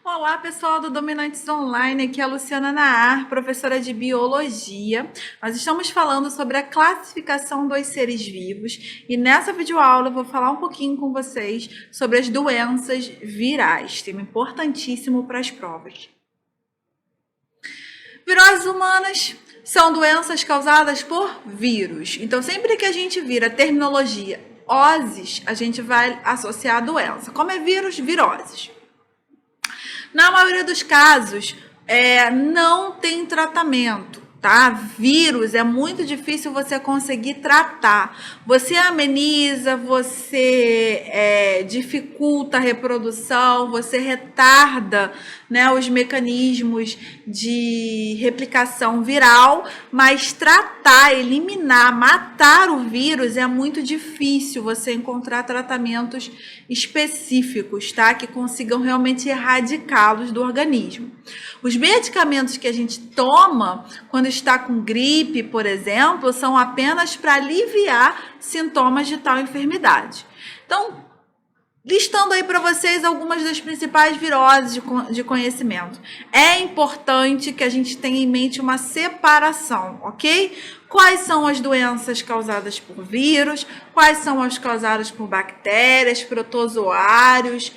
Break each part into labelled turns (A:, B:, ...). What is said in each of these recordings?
A: Olá, pessoal do Dominantes Online, aqui é a Luciana Naar, professora de Biologia. Nós estamos falando sobre a classificação dos seres vivos e nessa videoaula eu vou falar um pouquinho com vocês sobre as doenças virais, tema importantíssimo para as provas. Viroses humanas são doenças causadas por vírus. Então, sempre que a gente vira a terminologia oses, a gente vai associar a doença. Como é vírus? Viroses. Na maioria dos casos, não tem tratamento, tá? Vírus é muito difícil você conseguir tratar. Você ameniza, você dificulta a reprodução, você retarda, né, os mecanismos de replicação viral, mas tratar, eliminar, matar o vírus é muito difícil você encontrar tratamentos específicos, tá? Que consigam realmente erradicá-los do organismo. Os medicamentos que a gente toma quando está com gripe, por exemplo, são apenas para aliviar sintomas de tal enfermidade. Então, listando aí para vocês algumas das principais viroses de conhecimento. É importante que a gente tenha em mente uma separação, ok? Quais são as doenças causadas por vírus, quais são as causadas por bactérias, protozoários,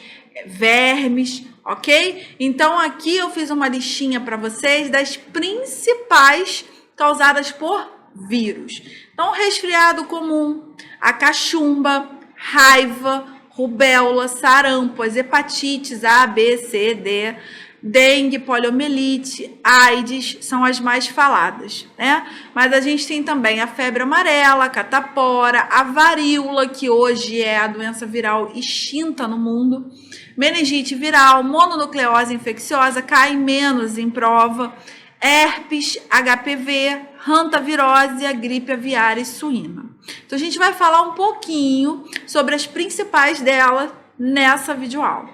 A: vermes, ok? Então aqui eu fiz uma listinha para vocês das principais causadas por vírus. Então, resfriado comum, a cachumba, raiva, rubéola, sarampo, as hepatites A, B, C, D, dengue, poliomielite, AIDS são as mais faladas, né? Mas a gente tem também a febre amarela, a catapora, a varíola, que hoje é a doença viral extinta no mundo, meningite viral, mononucleose infecciosa, cai menos em prova, herpes, HPV, hantavirose e a gripe aviária e suína. Então, a gente vai falar um pouquinho sobre as principais delas nessa videoaula.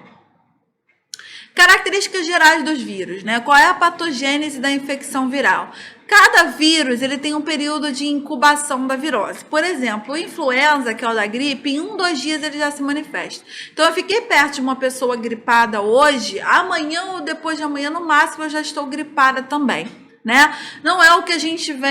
A: Características gerais dos vírus, né? Qual é a patogênese da infecção viral? Cada vírus ele tem um período de incubação da virose. Por exemplo, o influenza, que é o da gripe, em 1, 2 dias ele já se manifesta. Então, eu fiquei perto de uma pessoa gripada hoje, amanhã ou depois de amanhã, no máximo, eu já estou gripada também, né? Não é o que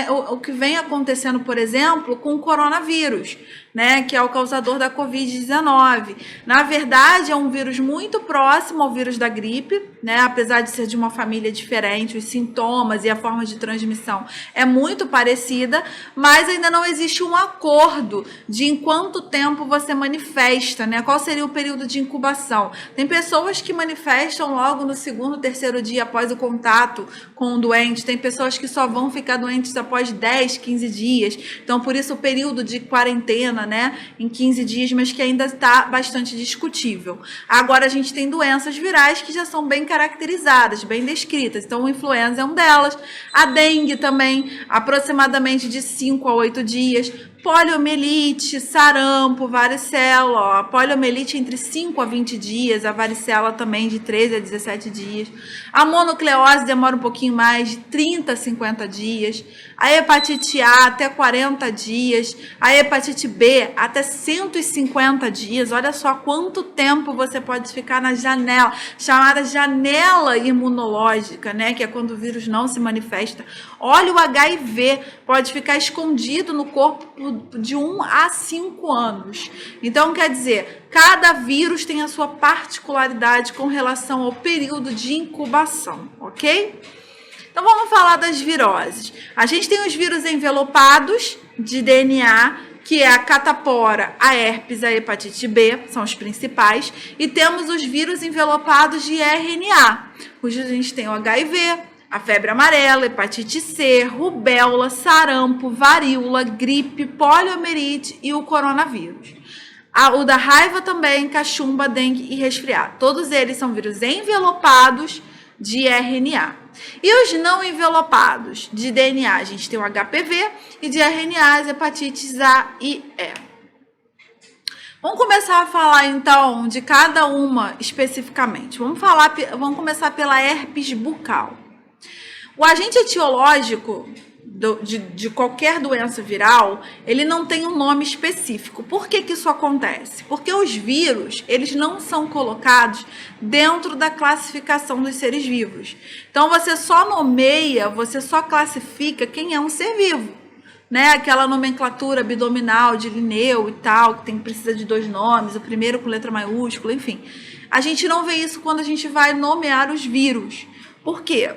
A: o que vem acontecendo, por exemplo, com o coronavírus, né, que é o causador da Covid-19. Na verdade, é um vírus muito próximo ao vírus da gripe, né, apesar de ser de uma família diferente, os sintomas e a forma de transmissão é muito parecida, mas ainda não existe um acordo de em quanto tempo você manifesta, né, qual seria o período de incubação. Tem pessoas que manifestam logo no 2º, 3º dia após o contato com o doente, tem pessoas que só vão ficar doentes após 10, 15 dias, então por isso o período de quarentena, né, em 15 dias, mas que ainda está bastante discutível. Agora a gente tem doenças virais que já são bem caracterizadas, bem descritas. Então o influenza é uma delas, a dengue também, aproximadamente de 5 a 8 dias, poliomielite, sarampo, varicela, ó, a poliomielite entre 5 a 20 dias, a varicela também de 13 a 17 dias, a mononucleose demora um pouquinho mais, de 30 a 50 dias, a hepatite A até 40 dias, a hepatite B até 150 dias, olha só quanto tempo você pode ficar na janela, chamada janela imunológica, né, que é quando o vírus não se manifesta. Olha, o HIV pode ficar escondido no corpo de 1 a 5 anos. Então, quer dizer, cada vírus tem a sua particularidade com relação ao período de incubação, ok? Então, vamos falar das viroses. A gente tem os vírus envelopados de DNA, que é a catapora, a herpes, a hepatite B, são os principais. E temos os vírus envelopados de RNA, cujos a gente tem o HIV, a febre amarela, hepatite C, rubéola, sarampo, varíola, gripe, poliomielite e o coronavírus. O da raiva também, cachumba, dengue e resfriado. Todos eles são vírus envelopados de RNA. E os não envelopados de DNA, a gente tem o HPV e de RNA, as hepatites A e E. Vamos começar a falar, então, de cada uma especificamente. Vamos começar pela herpes bucal. O agente etiológico de qualquer doença viral, ele não tem um nome específico. Por que que isso acontece? Porque os vírus, eles não são colocados dentro da classificação dos seres vivos. Então, você só nomeia, você só classifica quem é um ser vivo, né? Aquela nomenclatura abdominal de Linneu e tal, que precisa de 2 nomes, o primeiro com letra maiúscula, enfim. A gente não vê isso quando a gente vai nomear os vírus. Por quê?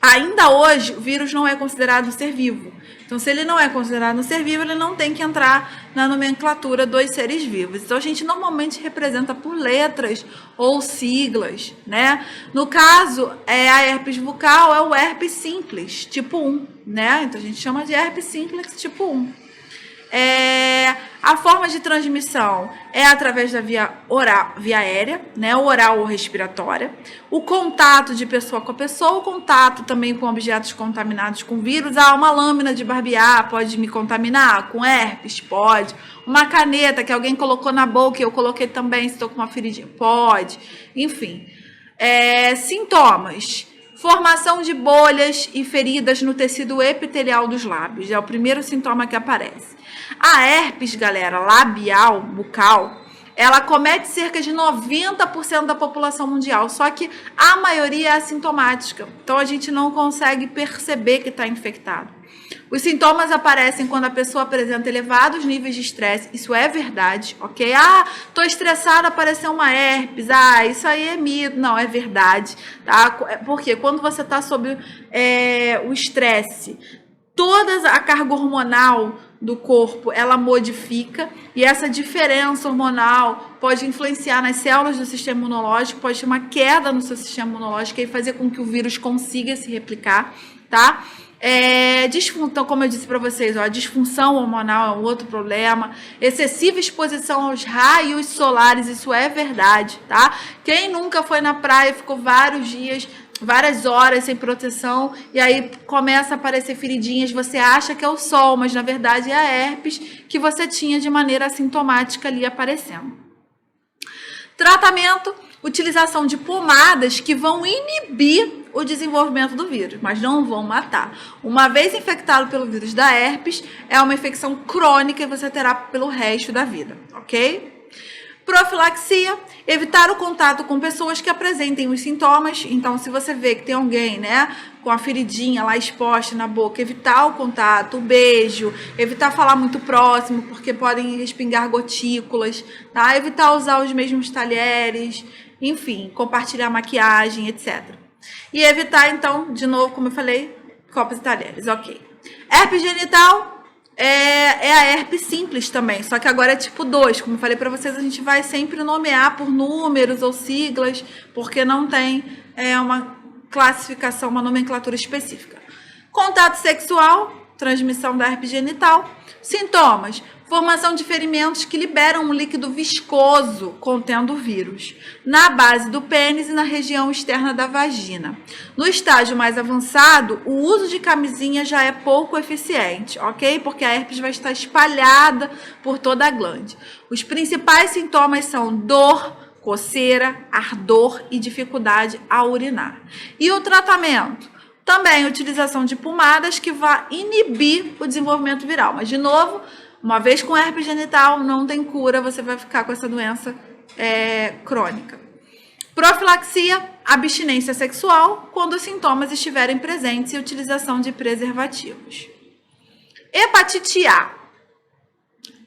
A: Ainda hoje, o vírus não é considerado um ser vivo. Então, se ele não é considerado um ser vivo, ele não tem que entrar na nomenclatura dos seres vivos. Então, a gente normalmente representa por letras ou siglas, né? No caso, a herpes bucal é o herpes simples, tipo 1, né? Então, a gente chama de herpes simplex tipo 1. A forma de transmissão é através da via aérea, né, oral ou respiratória. O contato de pessoa com a pessoa, o contato também com objetos contaminados com vírus. Uma lâmina de barbear pode me contaminar com herpes? Pode. Uma caneta que alguém colocou na boca e eu coloquei também, se estou com uma feridinha? Pode. Enfim. Sintomas. Formação de bolhas e feridas no tecido epitelial dos lábios. É o primeiro sintoma que aparece. A herpes, galera, labial, bucal, ela comete cerca de 90% da população mundial, só que a maioria é assintomática. Então, a gente não consegue perceber que está infectado. Os sintomas aparecem quando a pessoa apresenta elevados níveis de estresse. Isso é verdade, ok? Tô estressada, apareceu uma herpes. Isso aí é mito. Não, é verdade, tá? Porque quando você está sob o estresse, toda a carga hormonal do corpo, ela modifica, e essa diferença hormonal pode influenciar nas células do sistema imunológico, pode ter uma queda no seu sistema imunológico e fazer com que o vírus consiga se replicar, tá? Então, como eu disse para vocês, a disfunção hormonal é um outro problema. Excessiva exposição aos raios solares, isso é verdade, tá? Quem nunca foi na praia e ficou vários dias, várias horas sem proteção, e aí começa a aparecer feridinhas, você acha que é o sol, mas na verdade é a herpes que você tinha de maneira assintomática ali aparecendo. Tratamento, utilização de pomadas que vão inibir o desenvolvimento do vírus, mas não vão matar. Uma vez infectado pelo vírus da herpes, é uma infecção crônica e você terá pelo resto da vida, ok? Profilaxia, evitar o contato com pessoas que apresentem os sintomas. Então, se você vê que tem alguém, né, com a feridinha lá exposta na boca, evitar o contato, o beijo, evitar falar muito próximo, porque podem respingar gotículas, tá? Evitar usar os mesmos talheres, enfim, compartilhar maquiagem, etc. E evitar, então, de novo, como eu falei, copos e talheres, ok. Herpes genital é a herpes simples também, só que agora é tipo 2. Como eu falei para vocês, a gente vai sempre nomear por números ou siglas, porque não tem uma classificação, uma nomenclatura específica. Contato sexual, transmissão da herpes genital. Sintomas: formação de ferimentos que liberam um líquido viscoso contendo o vírus na base do pênis e na região externa da vagina. No estágio mais avançado, o uso de camisinha já é pouco eficiente, ok? Porque a herpes vai estar espalhada por toda a glande. Os principais sintomas são dor, coceira, ardor e dificuldade a urinar. E o tratamento? Também utilização de pomadas que vai inibir o desenvolvimento viral. Mas, de novo, uma vez com herpes genital, não tem cura, você vai ficar com essa doença crônica. Profilaxia, abstinência sexual, quando os sintomas estiverem presentes, e utilização de preservativos. Hepatite A.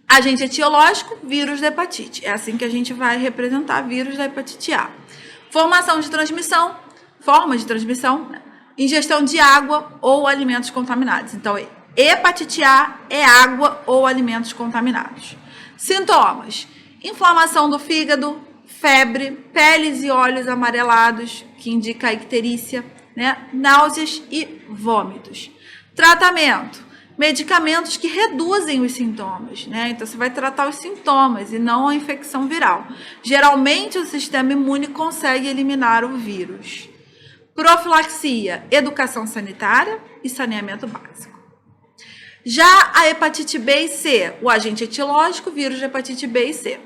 A: Agente etiológico, vírus da hepatite. É assim que a gente vai representar vírus da hepatite A. Forma de transmissão, ingestão de água ou alimentos contaminados. Então, hepatite A é água ou alimentos contaminados. Sintomas: inflamação do fígado, febre, peles e olhos amarelados, que indica a icterícia, né? Náuseas e vômitos. Tratamento: medicamentos que reduzem os sintomas, né? Então, você vai tratar os sintomas e não a infecção viral. Geralmente, o sistema imune consegue eliminar o vírus. Profilaxia, educação sanitária e saneamento básico. Já a hepatite B e C, o agente etilógico, vírus de hepatite B e C.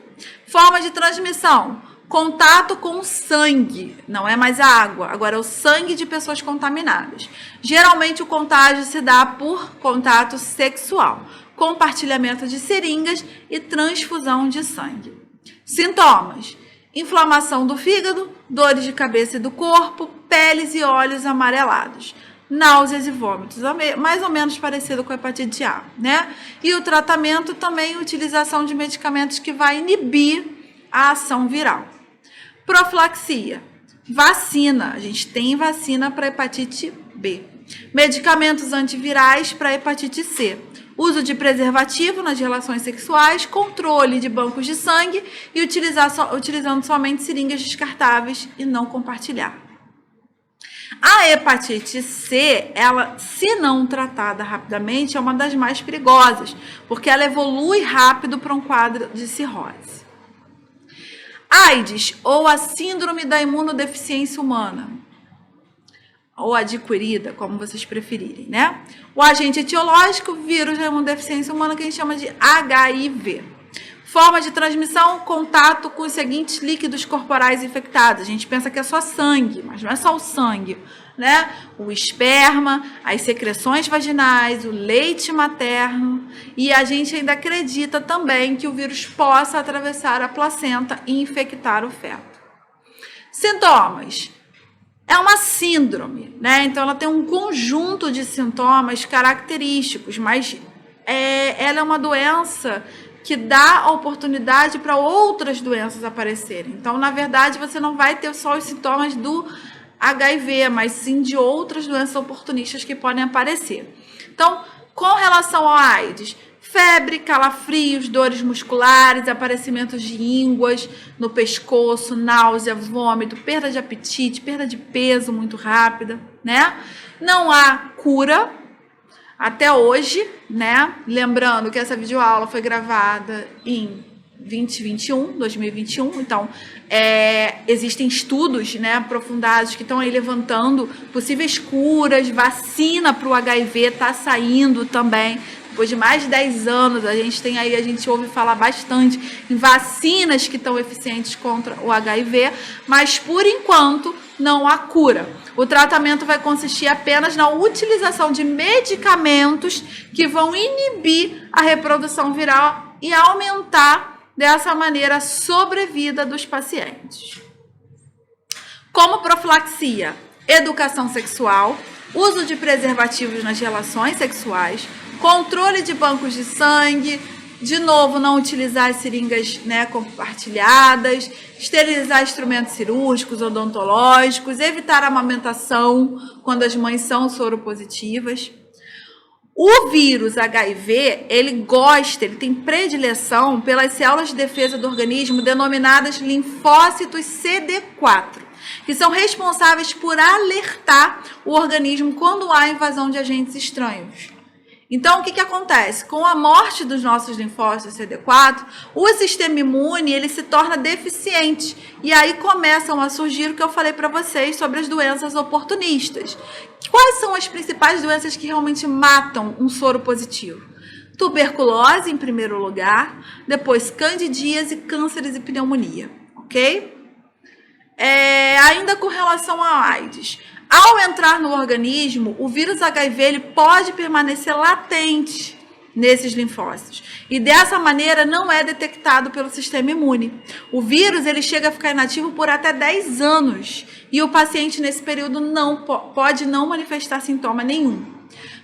A: Forma de transmissão: Contato com sangue, não é mais a água, agora é o sangue de pessoas contaminadas. Geralmente o contágio se dá por contato sexual, compartilhamento de seringas e transfusão de sangue. Sintomas: inflamação do fígado, dores de cabeça e do corpo, peles e olhos amarelados, náuseas e vômitos, mais ou menos parecido com a hepatite A, né? E o tratamento também, utilização de medicamentos que vai inibir a ação viral. Profilaxia, vacina, a gente tem vacina para hepatite B. Medicamentos antivirais para hepatite C. Uso de preservativo nas relações sexuais, controle de bancos de sangue e utilizando somente seringas descartáveis e não compartilhar. A hepatite C, ela, se não tratada rapidamente, é uma das mais perigosas, porque ela evolui rápido para um quadro de cirrose. AIDS, ou a síndrome da imunodeficiência humana, ou adquirida, como vocês preferirem, né? O agente etiológico, vírus da imunodeficiência humana, que a gente chama de HIV. Forma de transmissão, contato com os seguintes líquidos corporais infectados. A gente pensa que é só sangue, mas não é só o sangue, né? O esperma, as secreções vaginais, o leite materno, e a gente ainda acredita também que o vírus possa atravessar a placenta e infectar o feto. Sintomas: é uma síndrome, né? Então ela tem um conjunto de sintomas característicos, mas ela é uma doença que dá a oportunidade para outras doenças aparecerem. Então, na verdade, você não vai ter só os sintomas do HIV, mas sim de outras doenças oportunistas que podem aparecer. Então, com relação ao AIDS, febre, calafrios, dores musculares, aparecimentos de ínguas no pescoço, náusea, vômito, perda de apetite, perda de peso muito rápida, né? Não há cura até hoje, né? Lembrando que essa videoaula foi gravada em 2021, então existem estudos, né, aprofundados que estão aí levantando possíveis curas, vacina para o HIV está saindo também. Depois de mais de 10 anos, a gente ouve falar bastante em vacinas que estão eficientes contra o HIV, mas por enquanto não há cura. O tratamento vai consistir apenas na utilização de medicamentos que vão inibir a reprodução viral e aumentar dessa maneira a sobrevida dos pacientes. Como profilaxia, educação sexual, uso de preservativos nas relações sexuais, controle de bancos de sangue, de novo, não utilizar as seringas, né, compartilhadas, esterilizar instrumentos cirúrgicos, odontológicos, evitar a amamentação quando as mães são soropositivas. O vírus HIV, ele tem predileção pelas células de defesa do organismo denominadas linfócitos CD4, que são responsáveis por alertar o organismo quando há invasão de agentes estranhos. Então, o que acontece? Com a morte dos nossos linfócitos CD4, o sistema imune ele se torna deficiente. E aí começam a surgir o que eu falei para vocês sobre as doenças oportunistas. Quais são as principais doenças que realmente matam um soro positivo? Tuberculose, em primeiro lugar, depois candidíase, cânceres e pneumonia, ok? Ainda com relação à AIDS, ao entrar no organismo, o vírus HIV ele pode permanecer latente nesses linfócitos e dessa maneira não é detectado pelo sistema imune. O vírus ele chega a ficar inativo por até 10 anos e o paciente nesse período pode não manifestar sintoma nenhum.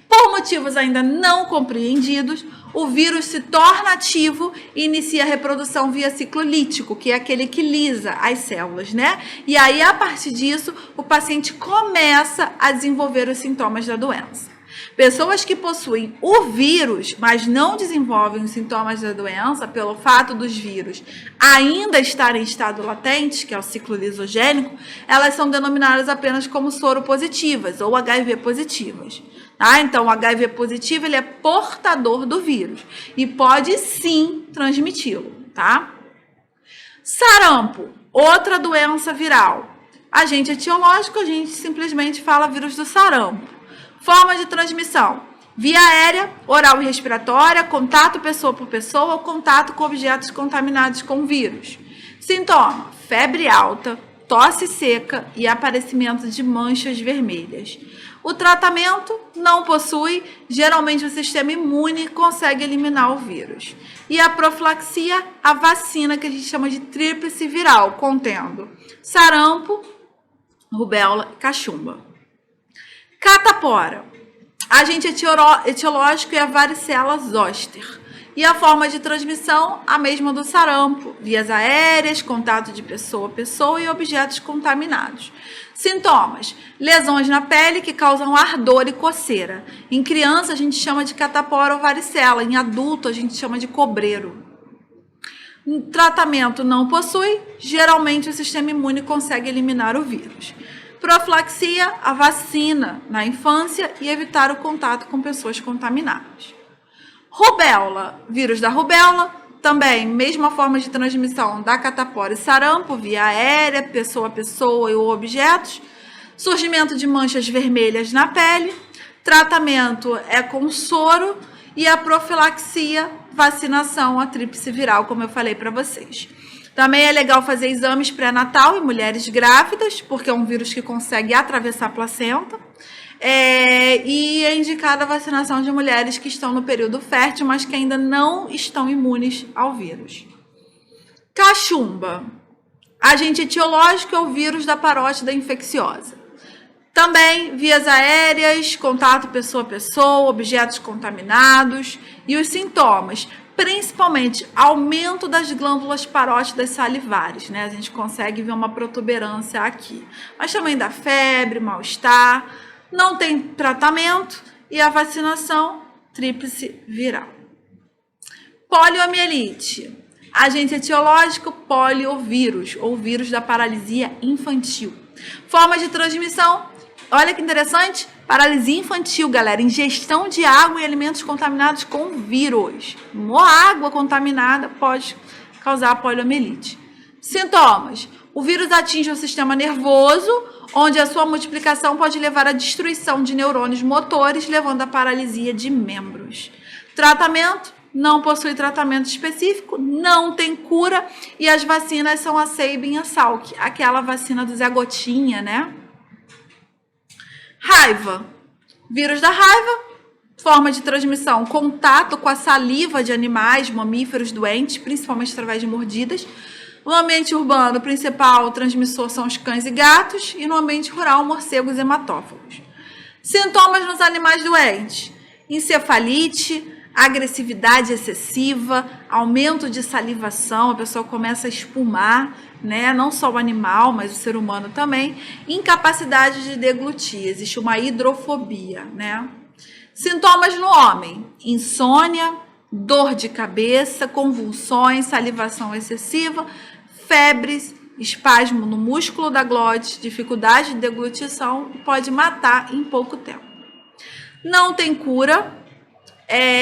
A: Por motivos ainda não compreendidos, o vírus se torna ativo e inicia a reprodução via ciclo lítico, que é aquele que lisa as células, né? E aí, a partir disso, o paciente começa a desenvolver os sintomas da doença. Pessoas que possuem o vírus, mas não desenvolvem os sintomas da doença, pelo fato dos vírus ainda estarem em estado latente, que é o ciclo lisogênico, elas são denominadas apenas como soropositivas ou HIV positivas. Tá? Então, o HIV positivo ele é portador do vírus e pode sim transmiti-lo. Tá? Sarampo, outra doença viral. Agente etiológico, a gente simplesmente fala vírus do sarampo. Forma de transmissão: via aérea, oral e respiratória, contato pessoa por pessoa ou contato com objetos contaminados com vírus. Sintoma: febre alta, tosse seca e aparecimento de manchas vermelhas. O tratamento não possui, geralmente o sistema imune consegue eliminar o vírus. E a profilaxia, a vacina que a gente chama de tríplice viral, contendo sarampo, rubéola e cachumba. Catapora: agente etiológico é a varicela zoster. E a forma de transmissão, a mesma do sarampo, vias aéreas, contato de pessoa a pessoa e objetos contaminados. Sintomas: lesões na pele que causam ardor e coceira. Em criança a gente chama de catapora ou varicela, em adulto a gente chama de cobreiro. Tratamento não possui, geralmente o sistema imune consegue eliminar o vírus. Profilaxia, a vacina na infância e evitar o contato com pessoas contaminadas. Rubéola, vírus da rubéola, também mesma forma de transmissão da catapora e sarampo, via aérea, pessoa a pessoa ou objetos. Surgimento de manchas vermelhas na pele. Tratamento é com soro e a profilaxia, vacinação, a tríplice viral, como eu falei para vocês. Também é legal fazer exames pré-natal em mulheres grávidas, porque é um vírus que consegue atravessar a placenta. E é indicada a vacinação de mulheres que estão no período fértil, mas que ainda não estão imunes ao vírus. Cachumba. Agente etiológico é o vírus da parótida infecciosa. Também vias aéreas, contato pessoa a pessoa, objetos contaminados. E os sintomas: principalmente aumento das glândulas parótidas salivares, né? A gente consegue ver uma protuberância aqui. Mas também dá febre, mal-estar. Não tem tratamento e a vacinação tríplice viral. Poliomielite. Agente etiológico, poliovírus, ou vírus da paralisia infantil. Forma de transmissão, olha que interessante, paralisia infantil, galera, ingestão de água e alimentos contaminados com vírus. Uma água contaminada pode causar poliomielite. Sintomas: o vírus atinge o sistema nervoso, onde a sua multiplicação pode levar à destruição de neurônios motores, levando à paralisia de membros. Tratamento: não possui tratamento específico, não tem cura, e as vacinas são a Sabin e a Salk, aquela vacina do Zé Gotinha, né? Raiva. Vírus da raiva, forma de transmissão: contato com a saliva de animais, mamíferos doentes, principalmente através de mordidas. No ambiente urbano, o principal transmissor são os cães e gatos, e no ambiente rural, morcegos e hematófagos. Sintomas nos animais doentes: encefalite, agressividade excessiva, aumento de salivação, a pessoa começa a espumar, né? Não só o animal, mas o ser humano também. Incapacidade de deglutir, existe uma hidrofobia, né? Sintomas no homem: insônia, dor de cabeça, convulsões, salivação excessiva, febres, espasmo no músculo da glote, dificuldade de deglutição, pode matar em pouco tempo. Não tem cura.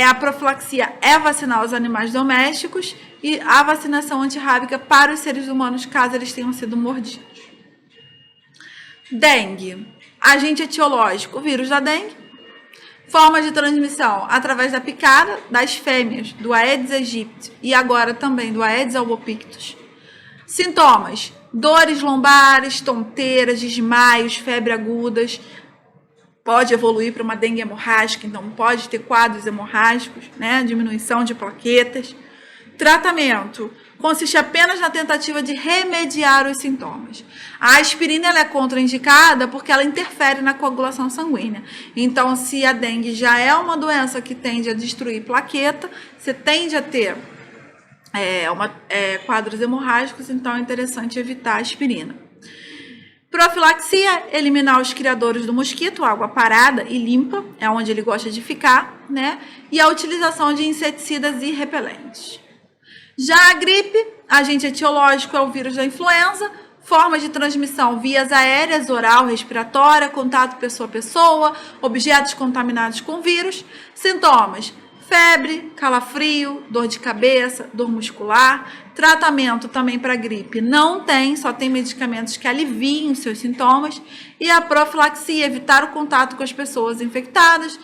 A: A profilaxia é vacinar os animais domésticos e a vacinação antirrábica para os seres humanos, caso eles tenham sido mordidos. Dengue. Agente etiológico: o vírus da dengue. Forma de transmissão: através da picada das fêmeas, do Aedes aegypti e agora também do Aedes albopictus. Sintomas: dores lombares, tonteiras, desmaios, febre agudas. Pode evoluir para uma dengue hemorrágica, então pode ter quadros hemorrágicos, né? Diminuição de plaquetas. Tratamento: consiste apenas na tentativa de remediar os sintomas. A aspirina ela é contraindicada porque ela interfere na coagulação sanguínea. Então, se a dengue já é uma doença que tende a destruir plaqueta, você tende a ter quadros hemorrágicos, então é interessante evitar a aspirina. Profilaxia: eliminar os criadores do mosquito, água parada e limpa, é onde ele gosta de ficar, né? E a utilização de inseticidas e repelentes. Já a gripe, agente etiológico é o vírus da influenza, forma de transmissão: vias aéreas, oral, respiratória, contato pessoa a pessoa, objetos contaminados com vírus. Sintomas: febre, calafrio, dor de cabeça, dor muscular. Tratamento também para gripe não tem, só tem medicamentos que aliviem os seus sintomas. E a profilaxia: evitar o contato com as pessoas infectadas,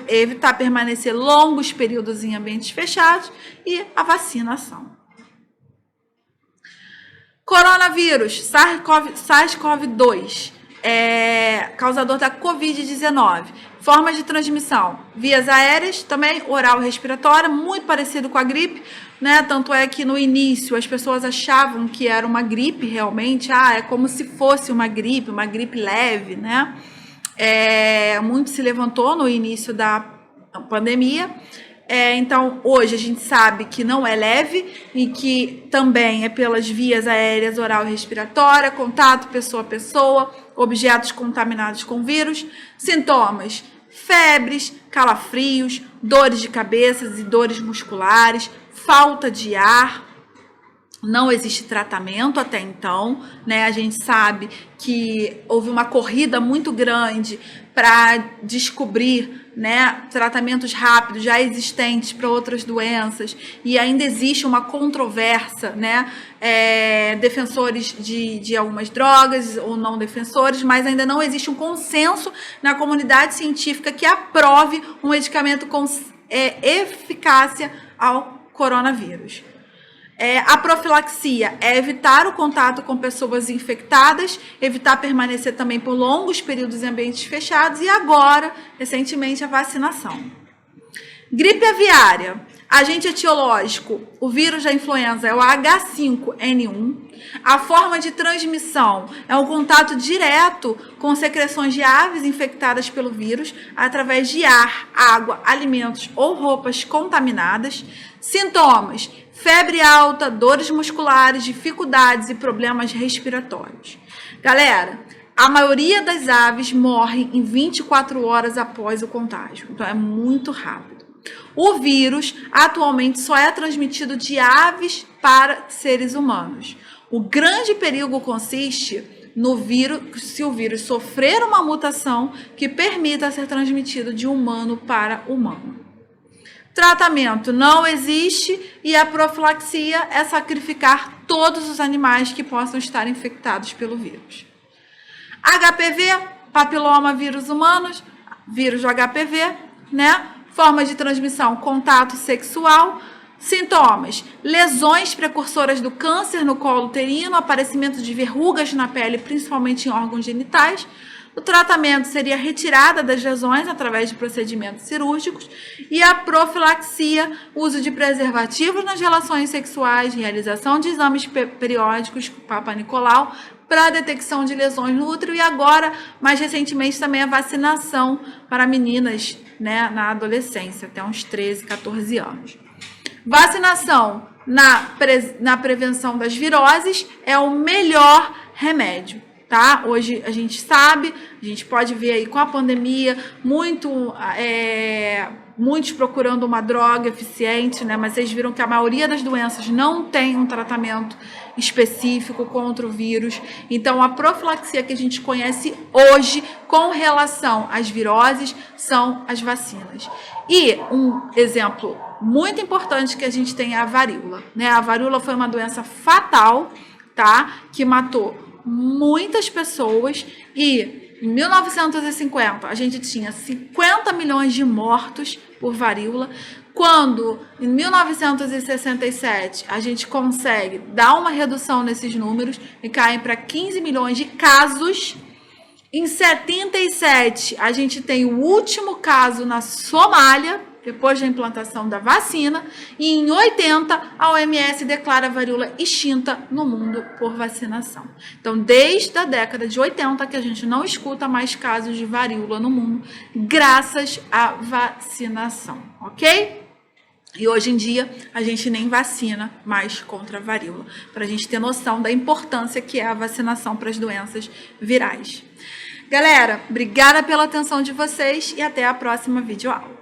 A: evitar permanecer longos períodos em ambientes fechados, e a vacinação. Coronavírus, SARS-CoV-2, causador da Covid-19. Formas de transmissão, vias aéreas, também oral respiratória, muito parecido com a gripe, né? Tanto é que no início as pessoas achavam que era uma gripe realmente, é como se fosse uma gripe leve, né? Muito se levantou no início da pandemia. Então, hoje a gente sabe que não é leve e que também é pelas vias aéreas, oral e respiratória, contato pessoa a pessoa, objetos contaminados com vírus, sintomas, febres, calafrios, dores de cabeça e dores musculares, falta de ar. Não existe tratamento até então, né? A gente sabe que houve uma corrida muito grande para descobrir, né, tratamentos rápidos já existentes para outras doenças, e ainda existe uma controvérsia, né? Defensores de algumas drogas ou não defensores, mas ainda não existe um consenso na comunidade científica que aprove um medicamento com eficácia ao coronavírus. A profilaxia é evitar o contato com pessoas infectadas, evitar permanecer também por longos períodos em ambientes fechados, e agora, recentemente, a vacinação. Gripe aviária, agente etiológico, o vírus da influenza é o H5N1. A forma de transmissão é o contato direto com secreções de aves infectadas pelo vírus através de ar, água, alimentos ou roupas contaminadas. Sintomas: febre alta, dores musculares, dificuldades e problemas respiratórios. Galera, a maioria das aves morre em 24 horas após o contágio, então é muito rápido. O vírus atualmente só é transmitido de aves para seres humanos. O grande perigo consiste no vírus, se o vírus sofrer uma mutação que permita ser transmitido de humano para humano. Tratamento não existe e a profilaxia é sacrificar todos os animais que possam estar infectados pelo vírus. HPV, papiloma vírus humanos, vírus do HPV, né? Forma de transmissão, contato sexual. Sintomas: lesões precursoras do câncer no colo uterino, aparecimento de verrugas na pele, principalmente em órgãos genitais. O tratamento seria a retirada das lesões através de procedimentos cirúrgicos, e a profilaxia, uso de preservativos nas relações sexuais, realização de exames periódicos com Papa Nicolau para a detecção de lesões no útero, e agora, mais recentemente, também a vacinação para meninas, né, na adolescência, até uns 13, 14 anos. Vacinação na prevenção das viroses é o melhor remédio. Tá? Hoje a gente sabe, a gente pode ver aí com a pandemia, muitos procurando uma droga eficiente, né? Mas vocês viram que a maioria das doenças não tem um tratamento específico contra o vírus. Então, a profilaxia que a gente conhece hoje com relação às viroses são as vacinas. E um exemplo muito importante que a gente tem é a varíola, né? A varíola foi uma doença fatal, tá? Que matou muitas pessoas, e em 1950 a gente tinha 50 milhões de mortos por varíola, quando em 1967 a gente consegue dar uma redução nesses números e caem para 15 milhões de casos. Em 77 a gente tem o último caso na Somália, depois da implantação da vacina, e em 80 a OMS declara a varíola extinta no mundo por vacinação. Então, desde a década de 80 que a gente não escuta mais casos de varíola no mundo, graças à vacinação, ok? E hoje em dia a gente nem vacina mais contra a varíola, para a gente ter noção da importância que é a vacinação para as doenças virais. Galera, obrigada pela atenção de vocês e até a próxima videoaula.